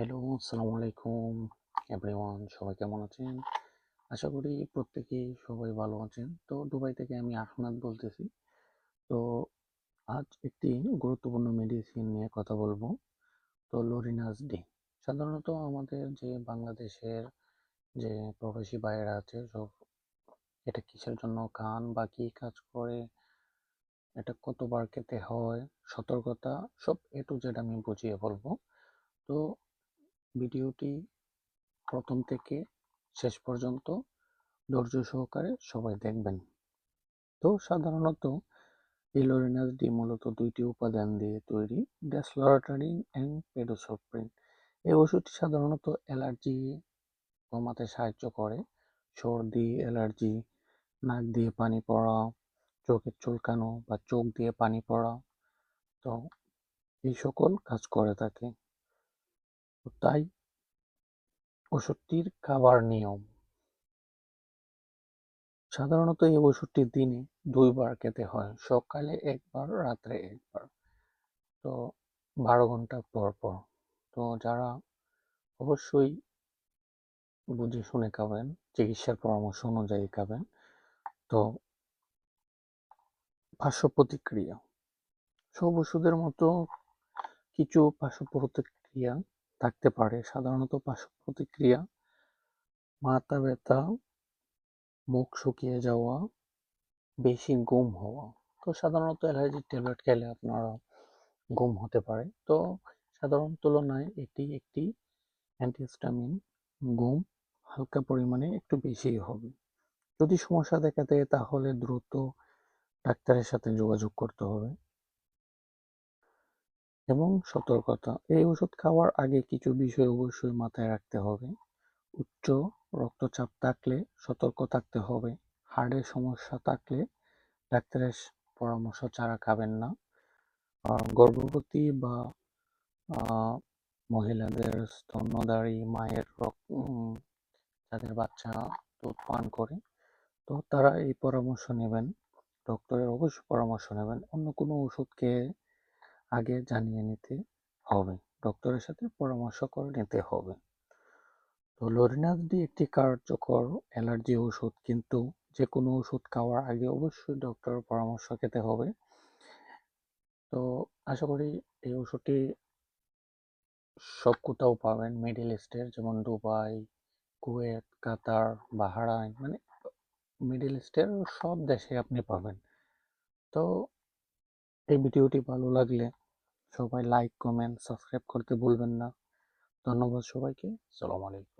Hello, আসসালামু আলাইকুম everyone. সবাই কেমন আছেন? আশা করি প্রত্যেকেই সবাই ভালো আছেন। তো দুবাই থেকে আমি আহমেদ বলতেছি। তো আজ একটি গুরুত্বপূর্ণ মেডিসিন নিয়ে কথা বলবো। তো লরিনাস ডি। সাধারণত আমাদের যে বাংলাদেশের যে প্রবাসী ভাইয়েরা আছে সব এটা কিসের জন্য খান বা কি কাজ করে, এটা কতবার খেতে হয়, সতর্কতা সব এ টু জেড আমি বুঝিয়ে বলবো। তো ভিডিওটি প্রথম থেকে শেষ পর্যন্ত ধৈর্য সহকারে সবাই দেখবেন। তো সাধারণত এই লরিনাস ডি মূলত দুইটি উপাদান দিয়ে তৈরি, ডেসলোরেটারিন এবং পেডোসোপ্রিন। এই ওষুধটি সাধারণত অ্যালার্জি কমাতে সাহায্য করে। সর্দি, অ্যালার্জি, নাক দিয়ে পানি পড়া, চোখের চুলকানো বা চোখ দিয়ে পানি পড়া, তো এই সকল কাজ করে থাকে। তাই ওষুধটির খাবার নিয়ম, সাধারণত এই ওষুধটি দিনে 2 বার খেতে হয়, সকালে একবার, রাত্রে একবার। তো 12 ঘন্টা পর পর। তো যারা অবশ্যই বুঝে শুনে খাবেন, চিকিৎসার পরামর্শ অনুযায়ী খাবেন। তো পার্শ্ব প্রতিক্রিয়া, সব ওষুধের মতো কিছু পার্শ্ব প্রতিক্রিয়া থাকতে পারে। সাধারণত পার্শ্ব প্রতিক্রিয়া মাথা ব্যথা, মুখ শুকিয়ে যাওয়া, বেশি ঘুম হওয়া। তো সাধারণত অ্যালার্জির ট্যাবলেট খেলে আপনারা ঘুম হতে পারে। তো সাধারণ তুলনায় এটি একটি অ্যান্টিহিস্টামিন, ঘুম হালকা পরিমাণে একটু বেশিই হবে। যদি সমস্যা দেখা দেয় তাহলে দ্রুত ডাক্তারের সাথে যোগাযোগ করতে হবে। এবং সতর্কতা, এই ওষুধ খাওয়ার আগে কিছু বিষয় অবশ্যই মাথায় রাখতে হবে। উচ্চ রক্তচাপ থাকলে সতর্ক থাকতে হবে। হার্টের সমস্যা থাকলে ডাক্তারের পরামর্শ ছাড়া খাবেন না। আর গর্ভবতী বা মহিলাদের, স্তন্যদায়ী মায়ের যাদের বাচ্চা দুধ পান করে, তো তারা এই পরামর্শ নেবেন, ডক্টরের অবশ্যই পরামর্শ নেবেন। অন্য কোনো ওষুধ খেয়ে আগে জানিয়ে নিতে হবে, ডক্টরের সাথে পরামর্শ করে নিতে হবে। তো লরিনাস ডি একটি কার্যকর অ্যালার্জি ওষুধ, কিন্তু যে কোনো ওষুধ খাওয়ার আগে অবশ্যই ডক্টরের পরামর্শ খেতে হবে। তো আশা করি এই ওষুধটি সব কোথাও পাবেন, মিডল ইস্টের যেমন দুবাই, কুয়েত, কাতার, বাহরাইন, মানে মিডল ইস্টের সব দেশে আপনি পাবেন। তো এই ভিডিওটি ভালো লাগলে সবাই লাইক, কমেন্ট, সাবস্ক্রাইব করতে ভুলবেন না। ধন্যবাদ সবাইকে। আসসালামু আলাইকুম।